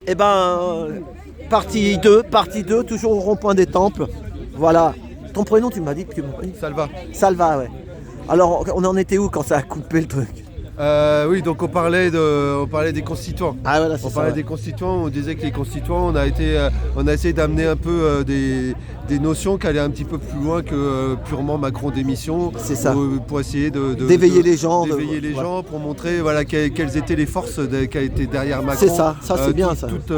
Eh ben, partie 2, toujours au rond-point des Temples. Voilà. Ton prénom, tu m'as dit que tu m'as dit Salva. Salva, ouais. Alors, on en était où quand ça a coupé le truc? Oui, donc on parlait des constituants. Ah voilà, c'est On ça. parlait Ouais. des constituants, on disait que les constituants, on a essayé d'amener un peu des notions qui allaient un petit peu plus loin que purement Macron démission. C'est ça. Pour essayer D'éveiller les gens. d'éveiller les gens, pour montrer voilà, quelles étaient les forces qui étaient derrière Macron. C'est ça, c'est bien ça. Toute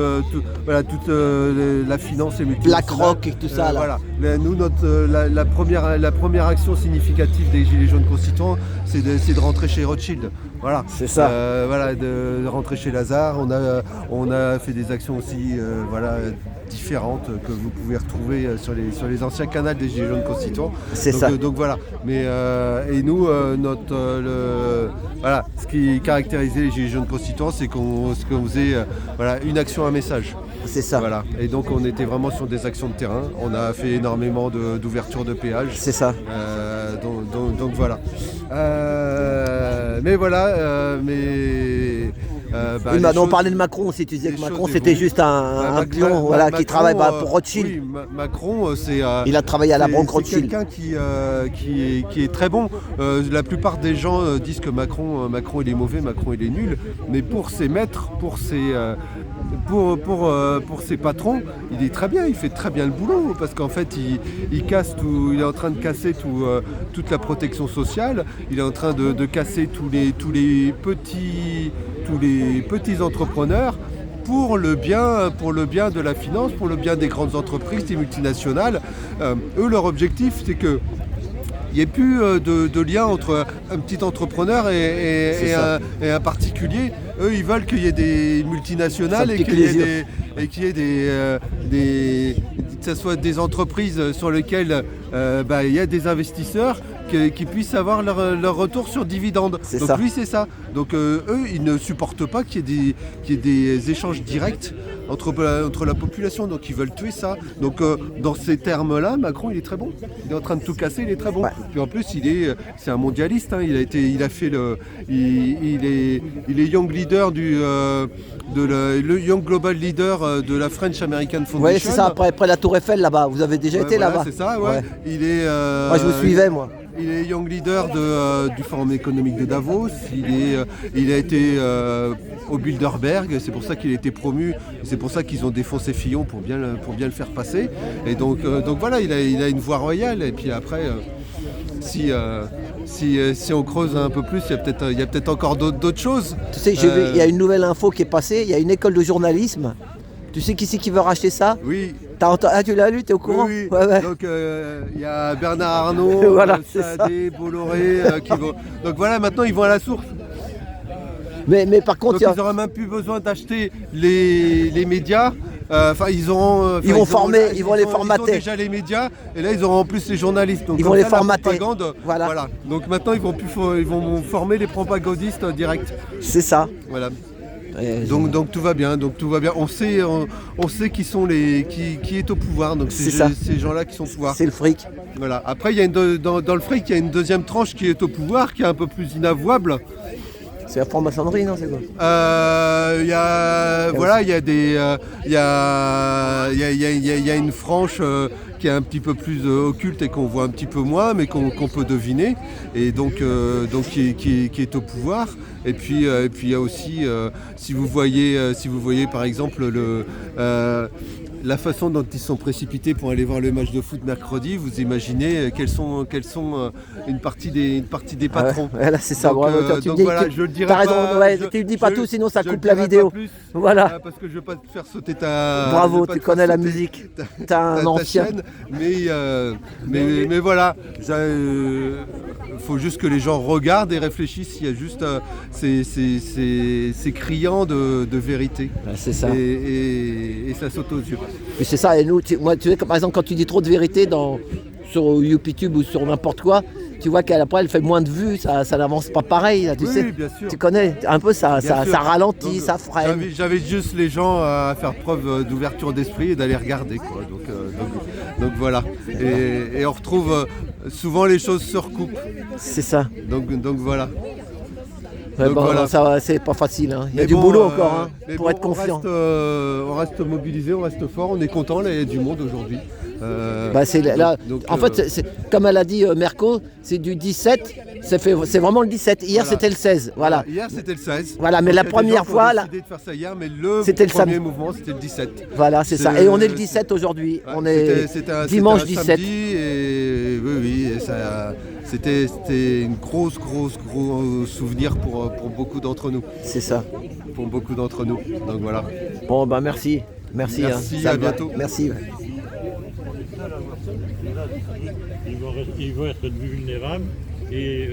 la finance et multinationale. BlackRock et tout ça, là. Voilà. Nous, la première action significative des Gilets jaunes constituants, c'est de rentrer chez Rothschild. Voilà. C'est ça. Voilà, de rentrer chez Lazare. On a fait des actions aussi différentes que vous pouvez retrouver sur les anciens canaux des Gilets jaunes constituants. C'est ça. Donc voilà. Mais et nous, voilà, ce qui caractérisait les Gilets jaunes constituants, c'est qu'on faisait une action, un message. C'est ça. Voilà. Et donc on était vraiment sur des actions de terrain. On a fait énormément d'ouverture de péage. C'est ça. Donc voilà. Mais voilà. On parlait de Macron aussi. Tu disais que Macron c'était juste un pion qui travaille pour Rothschild. Oui, Macron, c'est. Il a travaillé à la banque Rothschild. C'est quelqu'un qui est très bon. La plupart des gens disent que Macron il est mauvais, Macron il est nul. Mais pour ses maîtres, pour ses patrons, il est très bien, il fait très bien le boulot parce qu'en fait il casse tout, il est en train de casser toute la protection sociale, il est en train de casser tous les petits entrepreneurs pour le bien de la finance, pour le bien des grandes entreprises, des multinationales. Eux, leur objectif, c'est que il n'y ait plus de lien entre un petit entrepreneur et un particulier. Eux, ils veulent qu'il y ait des multinationales et qu'il y ait que ce soit des entreprises sur lesquelles il y a des investisseurs qui puissent avoir leur retour sur dividendes. Donc lui, c'est ça. Donc eux, ils ne supportent pas qu'il y ait des échanges directs entre la population. Donc ils veulent tuer ça. Donc dans ces termes-là, Macron, il est très bon. Il est en train de tout casser, il est très bon. Ouais. Puis en plus, c'est un mondialiste. Hein. Il est young leader le Young Global Leader de la French American Foundation. Oui, c'est ça, après la Tour Eiffel là-bas. Vous avez déjà été là-bas? C'est ça, ouais. Moi, je vous suivais, moi. Il est Young Leader du Forum économique de Davos. Il a été au Bilderberg. C'est pour ça qu'il a été promu. C'est pour ça qu'ils ont défoncé Fillon pour bien le faire passer. Et donc voilà, il a une voie royale. Et puis après, si on creuse un peu plus, il y a peut-être encore d'autres choses. Tu sais, il y a une nouvelle info qui est passée. Il y a une école de journalisme. Tu sais qui c'est qui veut racheter ça? Oui. Tu l'as lu, t'es au courant? Oui. Ouais. Donc il y a Bernard Arnault, voilà, Saadé, Bolloré qui vont. Donc voilà, maintenant ils vont à la source. Mais par contre, donc, ils n'auraient même plus besoin d'acheter les médias. Ils vont les formater. Ils ont déjà les médias et là ils auront en plus les journalistes. Donc, ils vont les formater. Voilà. Donc maintenant ils vont former les propagandistes direct. C'est ça. Voilà. Donc tout va bien. On sait qui est au pouvoir. Donc c'est ces gens-là qui sont au pouvoir. C'est le fric. Voilà. Après dans le fric, il y a une deuxième tranche qui est au pouvoir, qui est un peu plus inavouable. C'est la franc-maçonnerie, non? C'est quoi? Il y a une frange qui est un petit peu plus occulte et qu'on voit un petit peu moins, mais qu'on peut deviner, et donc qui est au pouvoir. Et puis il y a aussi, si vous voyez par exemple la façon dont ils sont précipités pour aller voir le match de foot mercredi, vous imaginez quels sont une partie des patrons. Voilà, c'est ça. Donc voilà, je le dirai pas. T'as raison, tu le dis pas tout, sinon ça coupe la vidéo. Plus, voilà. Parce que je veux pas te faire sauter ta. Bravo, tu connais la musique. T'es un ancien. Mais voilà, faut juste que les gens regardent et réfléchissent. Il y a juste c'est criant de vérité. C'est ça. Et ça saute aux yeux. Mais c'est ça, et nous, tu sais, par exemple, quand tu dis trop de vérité sur YouTube ou sur n'importe quoi, tu vois qu'après elle fait moins de vues, ça n'avance pas pareil, là, tu sais. Bien sûr. Tu connais un peu ça ralentit, ça freine. J'invite juste les gens à faire preuve d'ouverture d'esprit et d'aller regarder, quoi. Donc voilà. Et on retrouve souvent les choses se recoupent. C'est ça. Donc voilà. Ouais, Donc bon, voilà. ça, c'est pas facile. Hein. Il y a Mais du bon, boulot encore hein, mais pour bon, être confiant. On reste mobilisé, on reste fort, on est content, là, il y a du monde aujourd'hui. Bah, c'est là, donc, en fait, comme elle a dit Merco, c'est du 17, c'est vraiment le 17. Hier, Voilà. c'était le 16. Voilà. Hier c'était le 16. Voilà, mais Donc, la il y a des première gens qui ont fois, là, décidé de faire ça hier, mais le c'était le premier samedi. mouvement c'était le 17. Voilà, c'est ça. Et on est le 17 aujourd'hui. On est dimanche 17. Samedi et oui, et c'était une grosse souvenir pour beaucoup d'entre nous. C'est ça. Pour beaucoup d'entre nous. Donc voilà. Bon, bah merci. Merci. Merci, Ça à va. bientôt. Merci. Ils vont être vulnérables et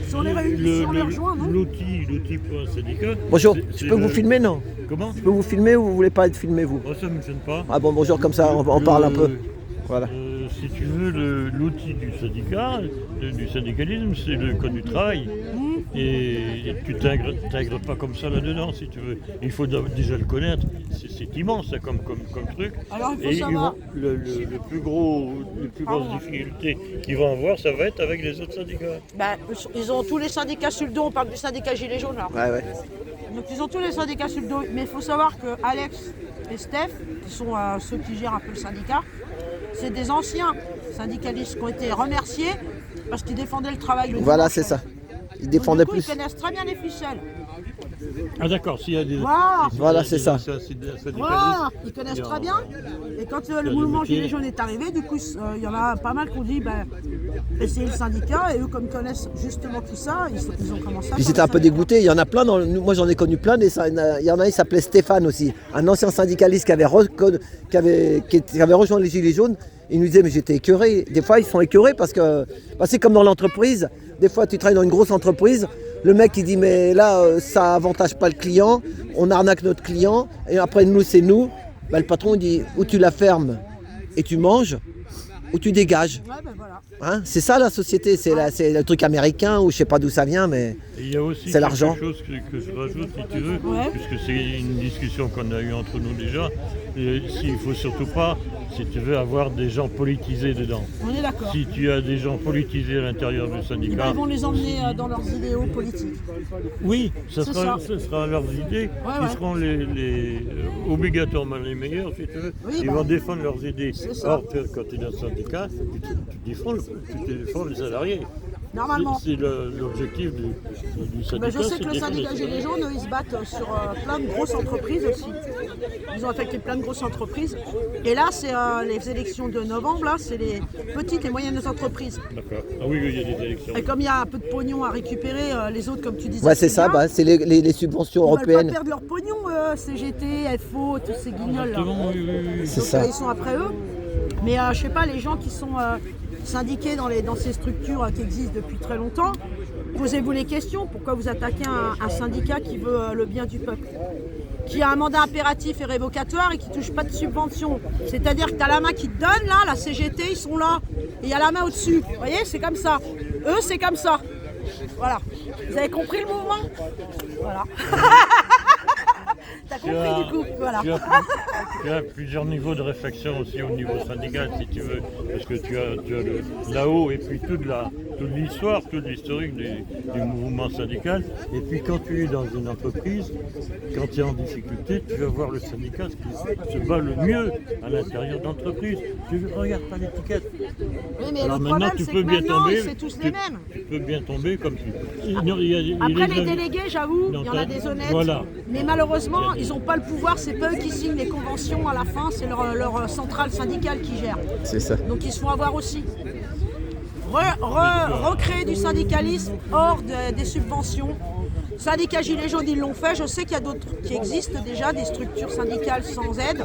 Sur les réunions, sur leur joint, non? l'outil pour un syndicat. Bonjour, c'est je peux vous le- filmer, non? Comment? Je peux vous filmer ou vous voulez pas être filmé, vous? Oh, ça ne me gêne pas. Ah bon, bonjour, comme ça, on parle un peu. Voilà. Si tu veux, l'outil du syndicat, du syndicalisme, c'est le code du travail. Et tu t'intègres pas comme ça là-dedans, si tu veux. Il faut déjà le connaître. C'est immense ça, comme truc. Alors, il faut Et savoir. les plus grosses difficultés qu'ils vont avoir, ça va être avec les autres syndicats. Bah, ils ont tous les syndicats sur le dos, on parle du syndicat Gilets jaunes là. Ouais. Donc ils ont tous les syndicats sur le dos. Mais il faut savoir que Alex et Steph, qui sont ceux qui gèrent un peu le syndicat, c'est des anciens syndicalistes qui ont été remerciés parce qu'ils défendaient le travail. Voilà, c'est ça. Ils défendaient Donc, du coup, plus. ils connaissent très bien les ficelles. Ah d'accord, s'il y a des... Voilà. C'est ça. Voilà, ils connaissent très bien. Et quand le mouvement Gilets jaunes est arrivé, du coup, il y en a pas mal qui ont dit essayez le syndicat. Et eux, comme ils connaissent justement tout ça, ils ont commencé à. Puis faire j'étais le un peu syndicat. dégoûté. Il y en a plein. Moi, j'en ai connu plein. Il y en a un, il s'appelait Stéphane aussi. Un ancien syndicaliste qui avait rejoint les Gilets jaunes. Il nous disait, mais j'étais écœuré. Des fois, ils sont écœurés parce que c'est comme dans l'entreprise. Des fois, tu travailles dans une grosse entreprise. Le mec, il dit, mais là, ça avantage pas le client. On arnaque notre client. Et après, nous, c'est nous. Bah, le patron, il dit, ou tu la fermes et tu manges, ou tu dégages. Ouais, ben voilà. Hein, c'est ça la société. C'est le truc américain ou je sais pas d'où ça vient, mais Et il y a aussi c'est quelque l'argent. chose que je rajoute, si tu veux, Ouais. puisque c'est une discussion qu'on a eue entre nous déjà. Il ne faut surtout pas, si tu veux, avoir des gens politisés dedans. On est d'accord. Si tu as des gens politisés à l'intérieur du Eh ben, syndicat, ils vont les emmener dans leurs idéaux politiques. oui, ça C'est sera leurs idées qui Ouais. seront obligatoirement les meilleures, si tu veux. Oui, Ils bah, vont défendre leurs idées. c'est ça. Or, quand tu es dans un syndicat, tu défends les salariés. Normalement. C'est l'objectif du syndicat. Ben, je sais c'est que de le défendre syndicat les Gilets jaunes, eux, ils se battent sur plein de grosses entreprises aussi. Ils ont affecté plein de grosses entreprises. Et là, c'est les élections de novembre, là, c'est les petites et moyennes entreprises. D'accord. Ah oui, il y a des élections. Et comme il y a un peu de pognon à récupérer, les autres, comme tu disais, Ouais, c'est ça. bien. C'est les subventions Ils veulent européennes. pas perdre leur pognon, CGT, FO, tous ces guignols là. Exactement, oui. C'est Donc ça. ils sont après eux. Mais je sais pas, les gens qui sont syndiqués dans ces structures qui existent depuis très longtemps, posez-vous les questions. Pourquoi vous attaquez un syndicat qui veut le bien du peuple, qui a un mandat impératif et révocatoire et qui ne touche pas de subvention? C'est-à-dire que tu as la main qui te donne, là, la CGT, ils sont là, et il y a la main au-dessus. Vous voyez, c'est comme ça. Eux, c'est comme ça. Voilà. Vous avez compris le mouvement? Voilà. T'as compris du coup? Voilà. Tu as plusieurs niveaux de réflexion aussi au niveau syndical, si tu veux, parce que tu as là-haut et puis toute l'histoire, tout l'historique du mouvement syndical. Et puis quand tu es dans une entreprise, quand tu es en difficulté, tu vas voir le syndicat qui se bat le mieux à l'intérieur d'entreprise. Tu ne regardes pas l'étiquette. Oui, mais Alors le maintenant, problème, tu c'est peux que bien maintenant, tomber. c'est tous les mêmes. Tu peux bien tomber comme tu. Après, les délégués, j'avoue, il y en a des honnêtes. Voilà. Mais malheureusement, ils n'ont pas le pouvoir. C'est pas eux qui signent les conventions à la fin. C'est leur centrale syndicale qui gère. C'est ça. Donc ils se font avoir aussi. Recréer du syndicalisme hors des subventions. Syndicat Gilets jaunes, ils l'ont fait. Je sais qu'il y a d'autres qui existent déjà, des structures syndicales sans aide.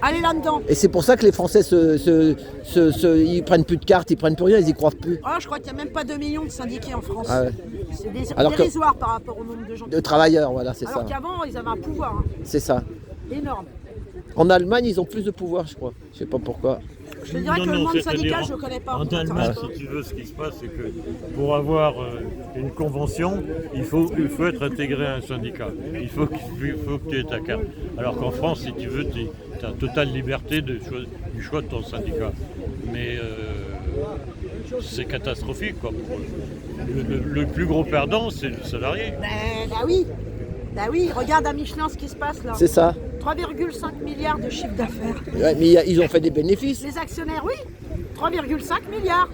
Allez là-dedans. Et c'est pour ça que les Français ils prennent plus de cartes, ils prennent plus rien, ils y croient plus. Ah, je crois qu'il n'y a même pas 2 millions de syndiqués en France. Ah ouais. C'est Alors que- dérisoire par rapport au nombre de gens. De travailleurs, voilà, c'est Alors ça. qu'avant, ils avaient un pouvoir C'est ça. énorme. En Allemagne, ils ont plus de pouvoir, je crois. Je sais pas pourquoi. Je te dirais que le monde c'est-à-dire, syndical, je ne connais pas. En Allemagne, si tu veux, ce qui se passe, c'est que pour avoir une convention, il faut être intégré à un syndicat. Il faut que tu aies ta carte. Alors qu'en France, si tu veux, tu as totale liberté du choix de ton syndicat. Mais c'est catastrophique, quoi. Le plus gros perdant, c'est le salarié. Bah oui, regarde à Michelin ce qui se passe là. C'est ça. 3,5 milliards de chiffre d'affaires. Ouais, mais ils ont fait des bénéfices. Les actionnaires, oui, 3,5 milliards.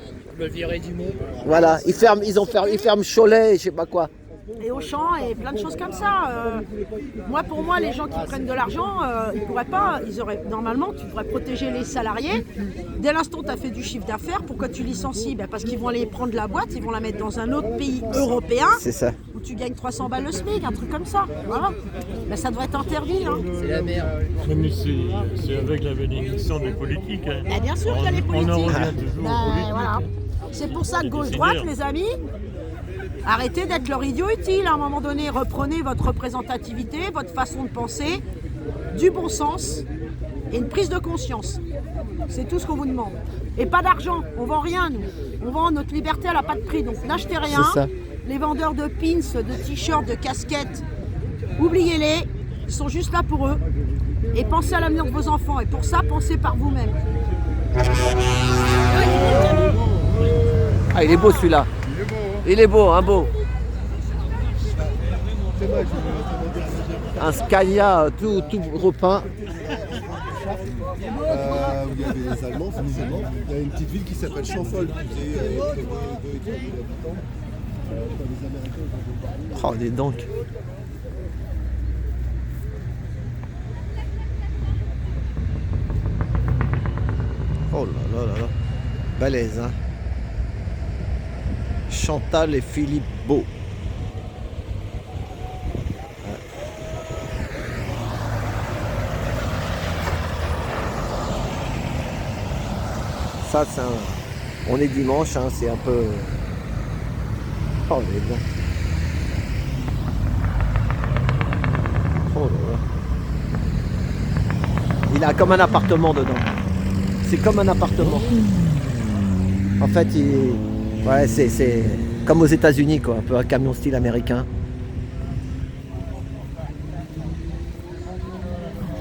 Voilà, ils ferment Cholet et je sais pas quoi. Et Auchan et plein de choses comme ça. Pour moi, les gens qui prennent de l'argent, ils pourraient pas. Normalement, tu devrais protéger les salariés. Dès l'instant où tu as fait du chiffre d'affaires, pourquoi tu licencies? Parce qu'ils vont aller prendre la boîte, ils vont la mettre dans un autre pays européen. C'est ça. Où tu gagnes 300 balles le SMIC, un truc comme ça. Voilà. Ça devrait être interdit. Hein. C'est la merde. Mais c'est avec la bénédiction des politiques. Hein. Bien sûr qu'il y a les politiques. On en revient toujours aux politiques. Voilà. C'est pour ça que gauche-droite, les amis, arrêtez d'être leur idiot utile. À un moment donné, reprenez votre représentativité, votre façon de penser, du bon sens et une prise de conscience. C'est tout ce qu'on vous demande. Et pas d'argent, on vend rien, nous. On vend notre liberté, elle n'a pas de prix, donc n'achetez rien. C'est ça. Les vendeurs de pins, de t-shirts, de casquettes, oubliez-les, ils sont juste là pour eux. Et pensez à l'avenir de vos enfants. Et pour ça, pensez par vous-même. Ah, il est beau celui-là. Il est beau, hein, beau. Un Scania tout repeint. Il y avait les Allemands, c'est les Allemands. Il y a une petite ville qui s'appelle Champfol. Oh, dis donc. Oh là là là là. Balèze, hein. Chantal et Philippe Beau. Ça, c'est un... On est dimanche, hein, c'est un peu... Oh, les gars. Oh là là. Il a comme un appartement dedans. C'est comme un appartement. En fait, ouais, c'est comme aux États-Unis, quoi, un peu un camion style américain.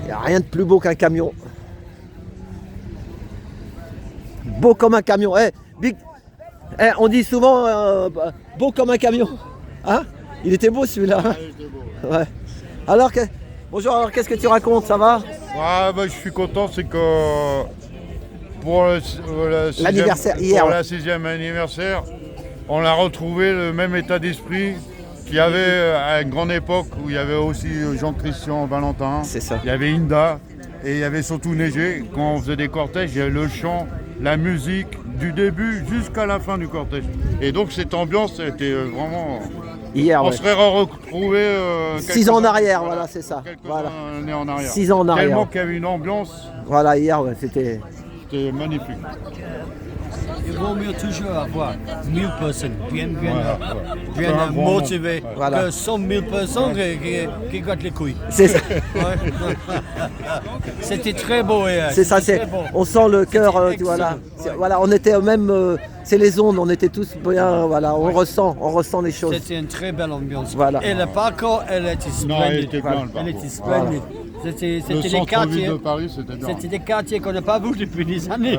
Il n'y a rien de plus beau qu'un camion. Beau comme un camion. On dit souvent beau comme un camion. Hein? Il était beau celui-là. Hein? Ouais. Bonjour, alors qu'est-ce que tu racontes? Ça va? Je suis content, c'est que pour l'anniversaire hier. Pour la 6e anniversaire, on a retrouvé le même état d'esprit qu'il y avait à une grande époque où il y avait aussi Jean-Christian Valentin. C'est ça. Il y avait Inda et il y avait surtout Neigé. Quand on faisait des cortèges, il y avait le chant, la musique, du début jusqu'à la fin du cortège. Et donc cette ambiance était vraiment... Hier, on serait retrouvé 6 ans en arrière, voilà, c'est ça. Voilà. Années en arrière. 6 ans en arrière. Tellement qu'il y avait une ambiance. Voilà, hier, ouais, c'était magnifique. Il vaut mieux toujours avoir 1000 personnes bien Bon motivées voilà. que 100 000 personnes qui grattent les couilles. C'est ça. C'était très beau hier. C'est ça, très beau. on sent le cœur, excellent. voilà, on était même, c'est les ondes, on était tous bien, voilà, on ressent les choses. C'était une très belle ambiance. Voilà. Et le parcours, elle était splendide. Non, elle était bien, le Elle était parcours. splendide. C'était Le des centre-ville quartiers. de Paris, c'était bien. C'était des quartiers qu'on n'a pas vus depuis des années.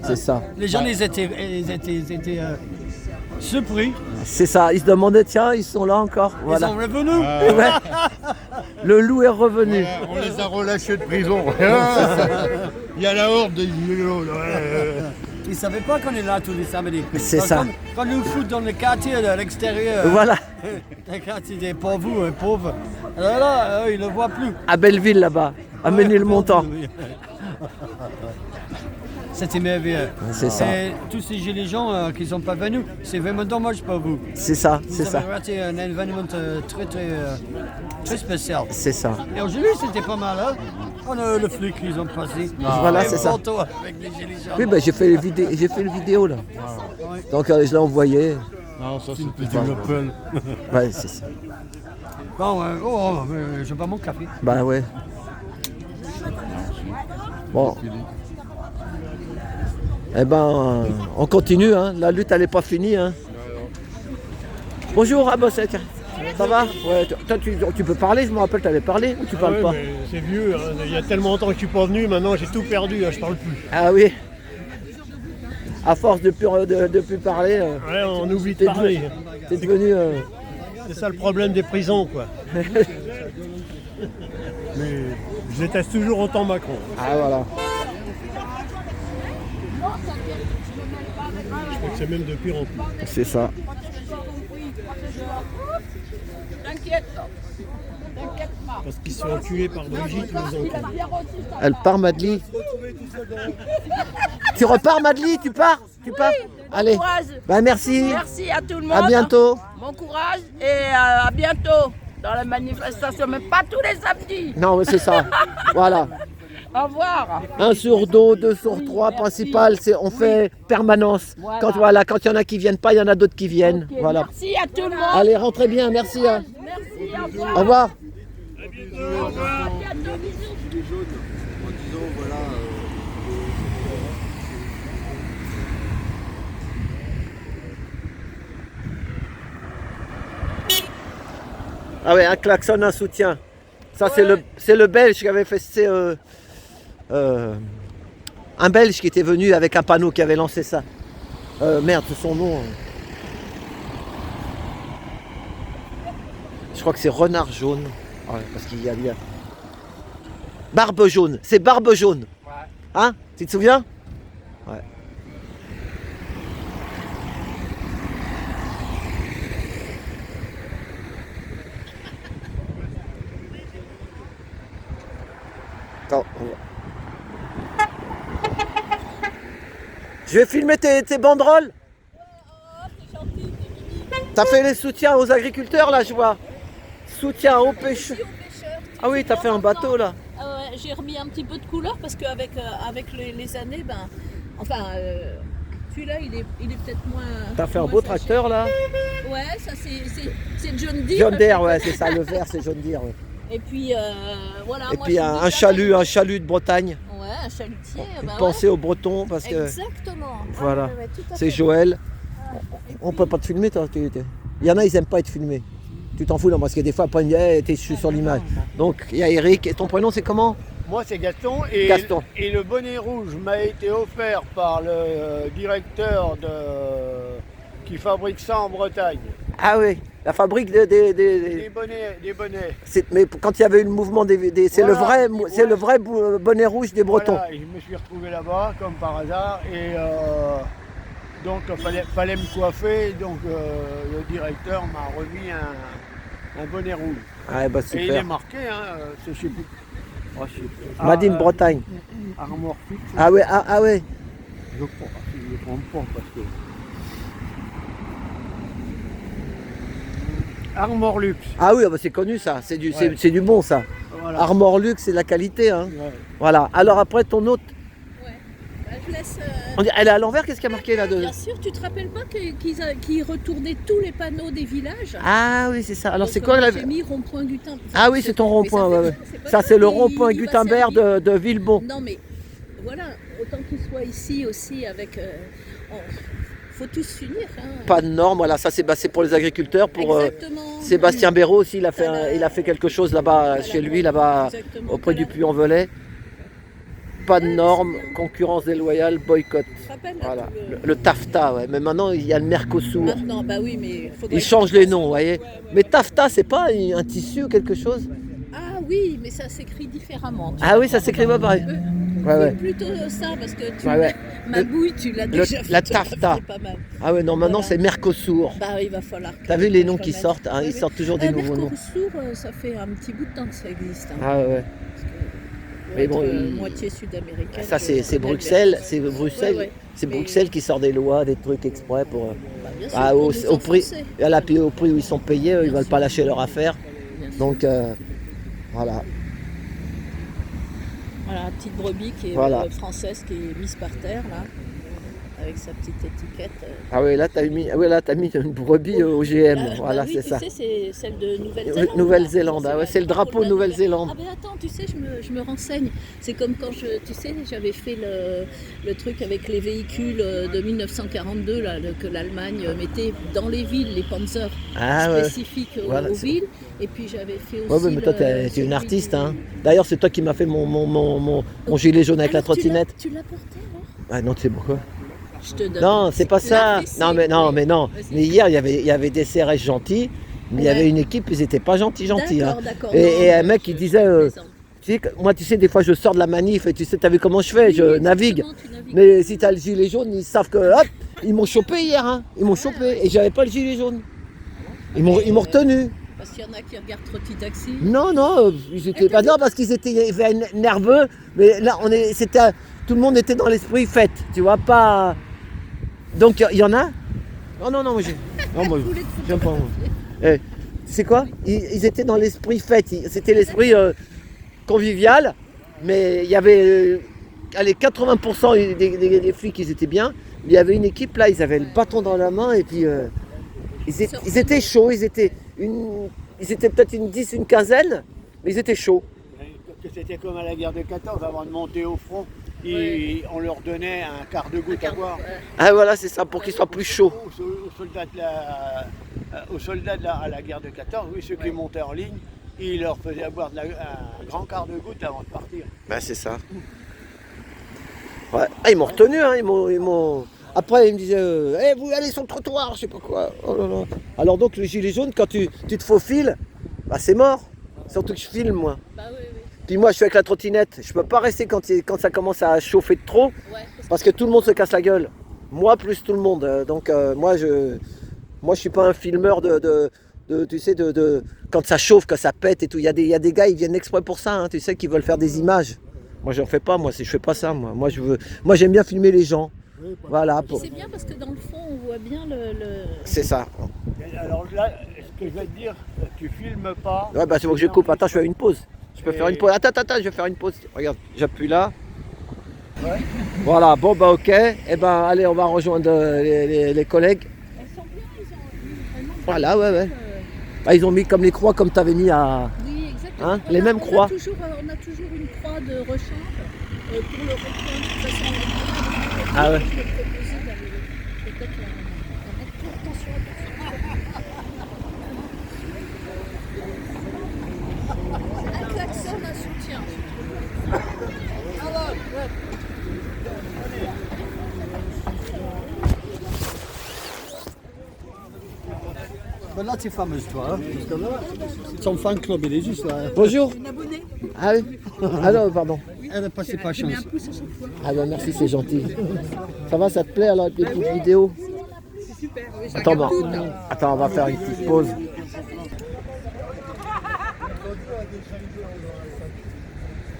C'est ça. Les gens, ils étaient surpris. C'est ça, ils se demandaient, tiens, ils sont là encore. Ils Voilà. sont revenus. Ouais. Le loup est revenu. On les a relâchés de prison. Il y a la horde des gigolo. Ils ne savaient pas qu'on est là tous les samedis. C'est ça. Quand nous fout dans le quartier à l'extérieur, Voilà, le quartier des pauvres, alors là, ils ne le voient plus. à Belleville là-bas, à Ménilmontant. C'était merveilleux. C'est ça. Et tous ces gilets jaunes qui ne sont pas venus, c'est vraiment dommage pour vous. C'est ça, Vous c'est ça, avez raté un événement très spécial. c'est ça. Et aujourd'hui, c'était pas mal. Hein? On a le flic qu'ils ont passé. Voilà, Des c'est ça. photos avec les gilets jaunes. Oui, ben j'ai fait le vidéo là. Donc je l'ai envoyé. Non, ça c'était Du Lepel. Ouais, c'est ça. Bon, je bois mon café. Bah ouais. Bon. Eh ben, on continue, hein. La lutte, elle n'est pas finie, hein. Bonjour, Abossek. Ça va? Ouais, toi, tu peux parler, je me rappelle, tu avais parlé ou tu parles pas? Mais c'est vieux, hein. Il y a tellement longtemps que je suis pas venu, maintenant j'ai tout perdu, hein, je parle plus. Ah oui. À force de plus parler, Ouais, on oublie de t'es parler. t'es devenu... C'est ça le problème des prisons, quoi. Mais je déteste toujours autant Macron. Ah voilà. Je crois que c'est même de pire en pire. C'est ça. Parce qu'ils sont enculés par Brigitte, nous enculés. Elle part, Madly. Tu repars, Madly? Tu pars? Allez. courage. Bah, merci. Merci à tout le monde. À bientôt. Bon courage et à bientôt dans la manifestation, mais pas tous les samedis. Non, mais c'est ça. Voilà. Au revoir. 1 sur 2, 2 sur 3, principal, on fait permanence. Voilà. Quand il y en a qui viennent pas, il y en a d'autres qui viennent. Ok, Voilà. Merci à tout le monde. Allez, rentrez bien, merci. Hein. Merci, au revoir. Au revoir. Au revoir. À bientôt, bisous. En disant, voilà, Ah ouais, un klaxon, un soutien. Ça, c'est le Belge qui avait fait... C'est un Belge qui était venu avec un panneau qui avait lancé ça. Merde, c'est son nom. Je crois que c'est Renard Jaune. Ouais, parce qu'il y a bien... Barbe Jaune, c'est Barbe Jaune. Hein? Tu te souviens? Ouais. Attends, on va- Je vais filmer tes banderoles. T'as fait les soutiens aux agriculteurs là, je vois. Soutien aux pêcheurs. Ah oui, t'as fait un bateau là. J'ai remis un petit peu de couleur parce qu'avec avec les années, ben, enfin, celui-là, il est peut-être moins. T'as fait un moins beau séché. tracteur là. Ouais, ça c'est John Deere. John Deere, ouais, c'est ça, le vert, c'est John Deere. Ouais. Et puis voilà. Et moi, puis je un suis déjà- chalut de Bretagne. Ouais, un chalutier. Bah Pensez aux Bretons parce ouais. que Exactement. voilà, Ouais, tout à c'est fait. Joël. On peut pas te filmer toi. Il y en a, ils aiment pas être filmés. Tu t'en fous là, parce que des fois, après, je suis sur l'image. Donc il y a Eric. Et ton prénom c'est comment? Moi c'est Gaston et, Gaston. et le bonnet rouge m'a été offert par le directeur qui fabrique ça en Bretagne. Ah oui, la fabrique Des bonnets. Mais quand il y avait eu le mouvement c'est Voilà. le vrai bonnet rouge des Bretons. Voilà, et je me suis retrouvé là-bas comme par hasard et donc il fallait me coiffer, donc le directeur m'a remis un bonnet rouge. Ah bah Et il est super. marqué, hein, c'est je sais plus. Oh, je sais plus. Madine Bretagne. Armor Fix, Ah ouais, ah ouais. je crois, si je ne me trompe pas parce que. Armor Luxe. Ah oui, ah bah c'est connu ça, c'est du, Ouais. c'est du bon ça. Voilà. Armor Luxe, c'est de la qualité. Hein. Ouais. Voilà. Alors après ton autre, Bah, je laisse. elle est à l'envers, qu'est-ce qu'il y a marqué là de... Bien sûr, tu te rappelles pas qu'ils retournaient tous les panneaux des villages? Ah oui, c'est ça. Alors c'est Donc, quoi la... J'ai mis rond-point Gutin. Ah oui, c'est ton rond-point. Mais ça Ouais, fait- ouais. c'est pas Ça grave, c'est le il rond-point va Gutenberg servir. de Villebon. Non mais voilà, autant qu'il soit ici aussi avec. Faut tous s'unir. Hein. Pas de normes, voilà, ça c'est pour les agriculteurs, pour Exactement. Sébastien Béraud aussi, il a fait, Voilà. il a fait quelque chose là-bas chez lui, là-bas Exactement. auprès du Voilà. Puy-en-Velay. Pas de Ouais, normes, c'est bien. concurrence déloyale, boycott. Tu te rappelles, là, Voilà, tout le TAFTA, ouais. Mais maintenant il y a le Mercosur. Maintenant, bah oui, mais faudrait. Ils changent les noms, vous voyez. Mais TAFTA, c'est pas un tissu ou quelque chose? Ah oui, mais ça s'écrit différemment. Ah oui, ça s'écrit pas pareil. Ouais, ouais. Plutôt ça, parce que tu Ouais, ouais. ma bouille, tu l'as déjà fait. la toi, TAFTA. c'est pas mal. Ah ouais, non, maintenant Voilà. c'est Mercosur. Bah, il va falloir. T'as vu les que noms je qui remette. sortent, hein, Ouais, ils ouais. sortent toujours des nouveaux noms. Mercosur, ça fait un petit bout de temps que ça existe. Hein. Ah ouais, ouais. Parce que Mais pour bon, être, il- moitié sud-américaine. Ça je c'est connais le Bruxelles, Mercosur. c'est Bruxelles, Ouais, ouais. c'est Mais- Bruxelles qui sort des lois, des trucs exprès pour. Bah, bien sûr, Ah, pour au, nous au prix, enfoncer. puis au prix où ils sont payés, eux, ils Bien veulent sûr. pas lâcher leur affaire. Bien sûr. Donc voilà. Voilà, la petite brebis qui est Voilà. française qui est mise par terre là, avec sa petite étiquette. Ah oui, là t'as mis, une brebis au GM. Ah, Voilà, bah oui, c'est tu ça. sais, c'est celle de Nouvelle-Zélande. Nouvelle-Zélande, là. ah ouais, c'est le drapeau de Nouvelle-Zélande. Ah ben attends, tu sais, je me renseigne. C'est comme quand tu sais, j'avais fait le truc avec les véhicules de 1942 là, que l'Allemagne mettait dans les villes, les Panzers Ah ouais. spécifiques Voilà, aux c'est- villes. Et puis j'avais fait aussi. Ouais, ouais, mais toi t'es une celui artiste, du- hein. D'ailleurs, c'est toi qui m'as fait mon gilet jaune avec la Alors, trottinette. Tu l'as porté alors? Ah non, tu sais pourquoi? Je te donne. Non, c'est pas ça. L'APC, Non, mais non, oui. mais non. Vas-y. Mais hier, il y avait des CRS gentils, mais il y avait Ouais. une équipe, ils étaient pas gentils. Hein. D'accord. Et un mec qui disait, plaisante. tu sais, moi, tu sais, des fois, je sors de la manif et tu sais, t'as vu comment je fais, je Oui, navigue. exactement, tu navigues. Mais si t'as le gilet jaune, ils savent que, hop, ils m'ont chopé hier, hein. Ils m'ont chopé et j'avais pas le gilet jaune. Ils m'ont retenu. Parce qu'il y en a qui regardent trop petit taxi. Non, ils étaient pas non parce qu'ils étaient nerveux, mais là tout le monde était dans l'esprit fête, tu vois pas. Donc il y en a. Oh non moi j'aime pas. Moi. Tu sais quoi ils étaient dans l'esprit fête, c'était l'esprit convivial, mais il y avait allez 80% des flics ils étaient bien, mais il y avait une équipe là, ils avaient le bâton dans la main et puis ils étaient chauds, ils étaient peut-être une 10, une quinzaine, mais ils étaient chauds. C'était comme à la guerre de 14, avant de monter au front, on leur donnait un quart de goutte à boire. Ah voilà, c'est ça, pour qu'ils soient plus chauds. Aux soldats à la guerre de 14, oui, ceux qui montaient en ligne, ils leur faisaient boire un grand quart de goutte avant de partir. Ben c'est ça. Ouais. Ah, ils m'ont retenu, hein, ils m'ont... Après, ils me disaient, vous allez sur le trottoir, je sais pas quoi. Oh là là. Alors donc, le gilet jaune, quand tu te faufiles, bah c'est mort. Surtout que je filme, moi. Bah oui. Puis moi, je suis avec la trottinette. Je peux pas rester quand ça commence à chauffer de trop, Ouais, parce que tout le monde se casse la gueule. Moi, plus tout le monde. Donc, moi, je suis pas un filmeur tu sais, quand ça chauffe, quand ça pète et tout. Il y a des gars, ils viennent exprès pour ça, hein, tu sais, qui veulent faire des images. Moi, je ne fais pas, je fais pas ça, moi. Moi, j'aime bien filmer les gens. Voilà. C'est bien parce que dans le fond, on voit bien le... C'est ça. Alors là, ce que je vais te dire, tu filmes pas. Ouais, bah c'est bon que je coupe. Attends, je fais une pause. Je peux faire une pause. Attends, je vais faire une pause. Regarde, j'appuie là. Ouais. Voilà, bon bah ok. Eh ben allez, on va rejoindre les collègues. Elles sont bien, ils ont... Voilà, ouais. Bah, ils ont mis comme les croix, comme tu avais mis à... Oui, exactement. Hein, les mêmes croix. On a toujours une croix de rechange pour le reprendre. De toute façon, Ah ouais. je vais proposer d'aller peut-être la mettre. Attention. Un klaxon, un soutien. Ben là, tu es fameuse, toi. Hein, parce que là, son fan club, il est juste là. Bonjour. Ah oui. Ah non, pardon. Elle n'a pas ses pas chance. Ah ben merci, c'est gentil. Ça va, ça te plaît alors les petites vidéos? Attends, on va faire une petite pause.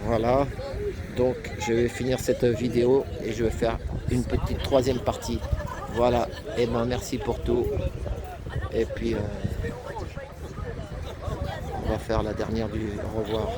Voilà, donc je vais finir cette vidéo et je vais faire une petite troisième partie. Voilà, et ben merci pour tout. Et puis on va faire la dernière du au revoir.